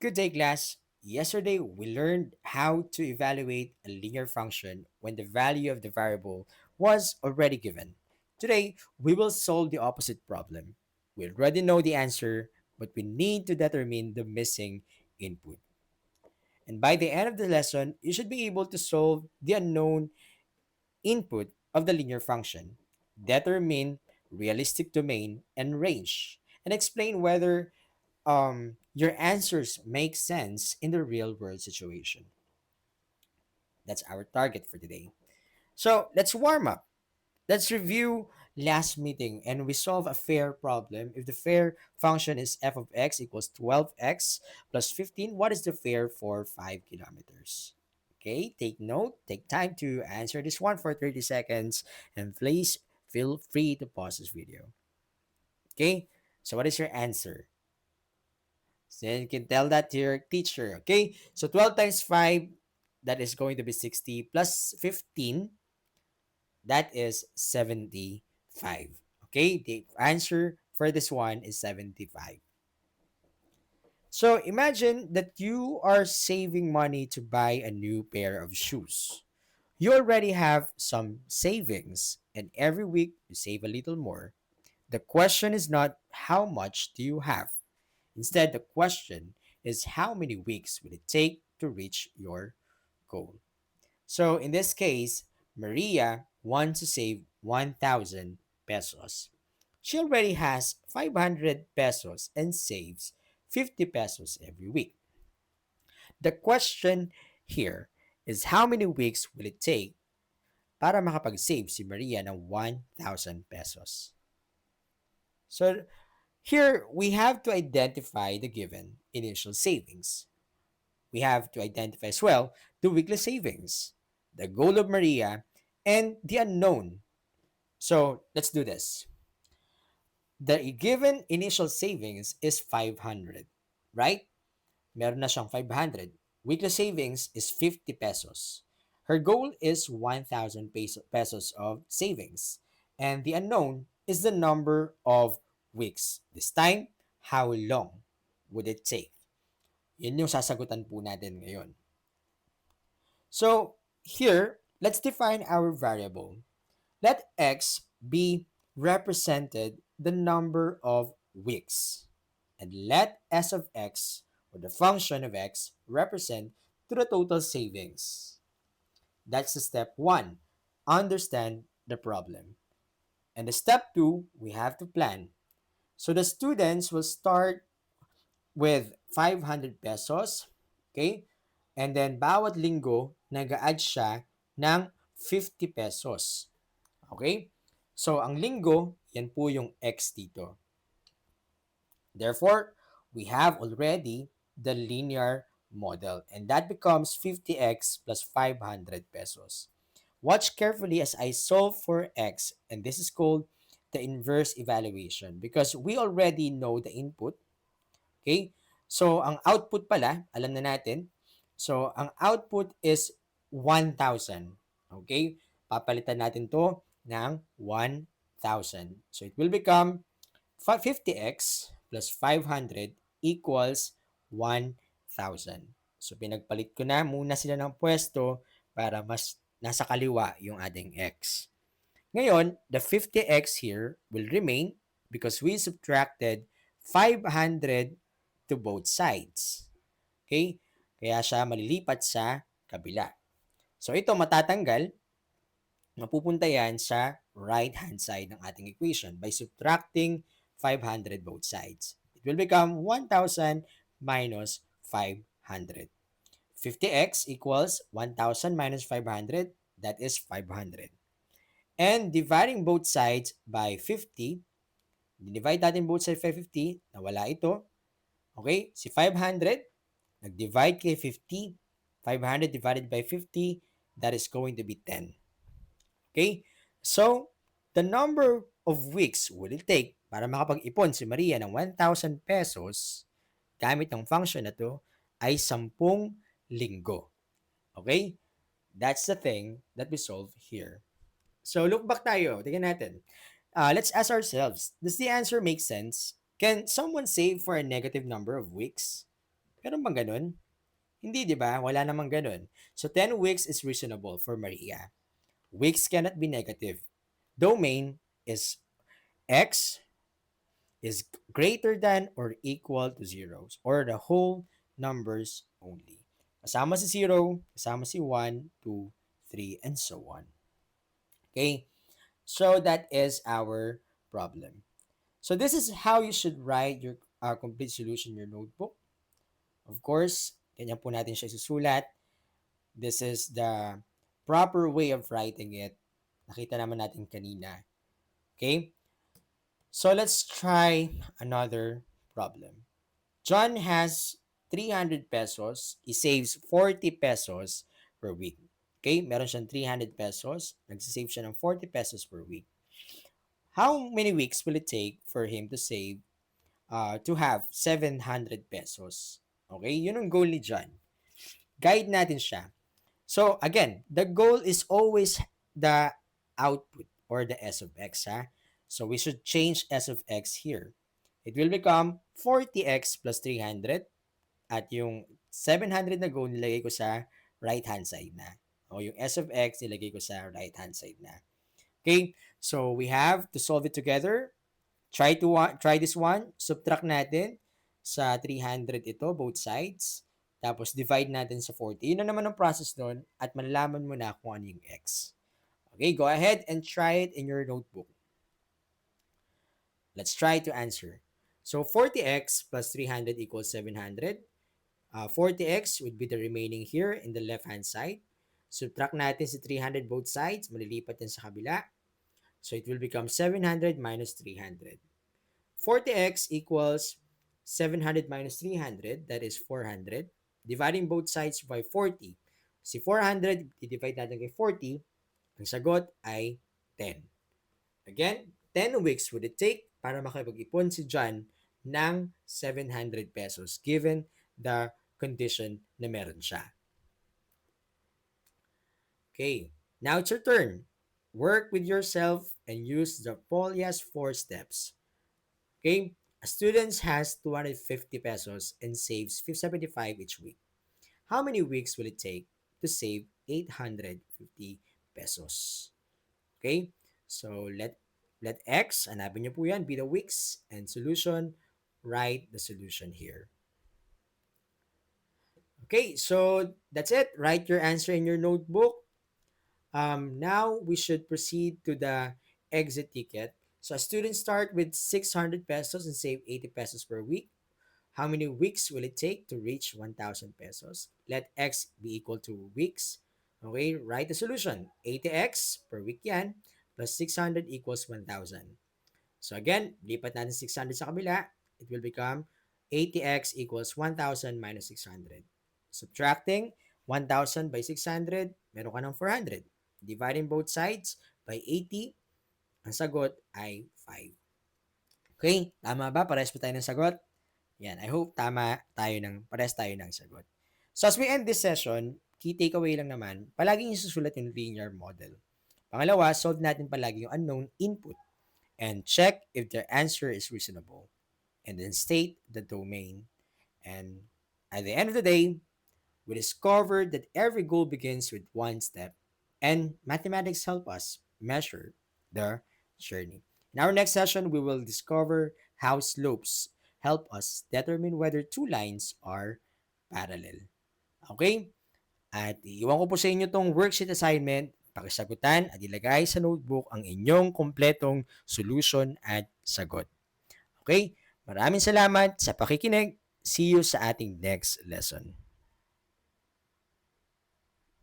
Good day, class. Yesterday, we learned how to evaluate a linear function when the value of the variable was already given. Today, we will solve the opposite problem. We already know the answer, but we need to determine the missing input. And by the end of the lesson, you should be able to solve the unknown input of the linear function, determine realistic domain and range, and explain whether your answers make sense in the real world situation. That's our target for today. So let's warm up. Let's review last meeting and we solve a fair problem. If the fair function is f of x equals 12x plus 15, what is the fair for 5 kilometers? Okay, take note, take time to answer this one for 30 seconds, and please feel free to pause this video. Okay, so what is your answer? So you can tell that to your teacher. Okay, so 12 times 5, that is going to be 60, plus 15, that is 75. Okay, the answer for this one is 75. So imagine that you are saving money to buy a new pair of shoes. You already have some savings, and every week you save a little more. The question is not how much do you have. Instead, the question is how many weeks will it take to reach your goal? So in this case, Maria wants to save 1,000 pesos. She already has 500 pesos and saves 50 pesos every week. The question here is how many weeks will it take para makapag-save si Maria ng 1,000 pesos? So here we have to identify the given initial savings. We have to identify as well the weekly savings, the goal of Maria, and the unknown. So let's do this. The given initial savings is 500, right? Meron na siyang 500. Weekly savings is 50 pesos. Her goal is 1,000 pesos of savings. And the unknown is the number of weeks. This time, how long would it take? Yun yung sasagutan po natin ngayon. So here, let's define our variable. Let x be represented the number of weeks. And let s of x, or the function of x, represent to the total savings. That's the step one. Understand the problem. And the step two, we have to plan. So the students will start with 500 pesos. Okay? And then bawat linggo, nag-add siya ng 50 pesos. Okay? So ang linggo, yan po yung x dito. Therefore, we have already the linear model and that becomes 50x plus 500 pesos. Watch carefully as I solve for x, and this is called the inverse evaluation because we already know the input. Okay? So, ang output pala, alam na natin. So, ang output is 1,000. Okay? Papalitan natin to ng 1,000. So, it will become 50x plus 500 equals 1,000. So, pinagpalit ko na muna sila ng pwesto para mas nasa kaliwa yung ating x. Ngayon, the 50x here will remain because we subtracted 500 to both sides. Okay? Kaya siya malilipat sa kabila. So, ito matatanggal. Mapupunta yan sa right-hand side ng ating equation by subtracting 500 both sides. It will become 1,000 minus 500. 50x equals 1,000 minus 500. That is 500. And dividing both sides by 50, divide natin both sides by 50, nawala ito. Okay, si 500, nag-divide kay 50, 500 divided by 50, that is going to be 10. Okay, so the number of weeks will it take para makapag-ipon si Maria ng 1,000 pesos gamit ng function na to ay 10 linggo. Okay, that's the thing that we solve here. So look back tayo, tingnan natin. Let's ask ourselves, does the answer make sense? Can someone save for a negative number of weeks? Meron bang ganun? Hindi, di ba? Wala namang ganun. So 10 weeks is reasonable for Maria. Weeks cannot be negative. Domain is x is greater than or equal to zeros or the whole numbers only. Kasama si 0, kasama si 1, 2, 3, and so on. Okay? So that is our problem. So this is how you should write your complete solution in your notebook. Of course, ganyan po natin siya isusulat. This is the proper way of writing it. Nakita naman natin kanina. Okay? So let's try another problem. John has 300 pesos. He saves 40 pesos per week. Okay? Meron siyang 300 pesos. Nagsisave siya ng 40 pesos per week. How many weeks will it take for him to save, to have 700 pesos? Okay? Yun ang goal ni John. Guide natin siya. So again, the goal is always the output or the S of x. Ha? So we should change S of x here. It will become 40x plus 300 at yung 700 na goal nilagay ko sa right hand side na. O yung S of x nilagay ko sa right hand side na. Okay? So we have to solve it together. Try this one. Subtract natin sa 300 ito, both sides. Tapos divide natin sa 40. Yun na naman ang process doon at malalaman mo na kung ano yung x. Okay, go ahead and try it in your notebook. Let's try to answer. So 40x plus 300 equals 700. 40x would be the remaining here in the left-hand side. Subtract natin si 300 both sides. Malilipat din sa kabila. So it will become 700 minus 300. 40x equals 700 minus 300, that is 400. Dividing both sides by 40. Si 400, i-divide natin kay 40, ang sagot ay 10. Again, 10 weeks would it take para makapag-ipon si John ng 700 pesos given the condition na meron siya. Okay, now it's your turn. Work with yourself and use the Polias 4 steps. Okay, a student has 250 pesos and saves 75 each week. How many weeks will it take to save 850 pesos? Okay, so let x, hanapin niyo po yan, be the weeks, and solution, write the solution here. Okay, so that's it. Write your answer in your notebook. Now we should proceed to the exit ticket. So a student start with 600 pesos and save 80 pesos per week. How many weeks will it take to reach 1,000 pesos? Let x be equal to weeks. Okay, write the solution. 80x per week yan, plus 600 equals 1,000. So again, lipat natin 600 sa kabila. It will become 80x equals 1,000 minus 600. Subtracting 1,000 by 600, meron ka ng 400. Dividing both sides by 80, ang sagot ay 5. Okay, tama ba? Parehas pa tayo ng sagot? Yan, I hope parehas tayo ng sagot. So as we end this session, key takeaway lang naman, palaging isusulat yung linear model. Pangalawa, solve natin palagi yung unknown input and check if the answer is reasonable. And then state the domain. And at the end of the day, we discovered that every goal begins with one step, and mathematics help us measure the journey. In our next session, we will discover how slopes help us determine whether two lines are parallel. Okay? At iwan ko po sa inyo tong worksheet assignment. Pakisagutan at ilagay sa notebook ang inyong kompletong solution at sagot. Okay? Maraming salamat sa pakikinig. See you sa ating next lesson.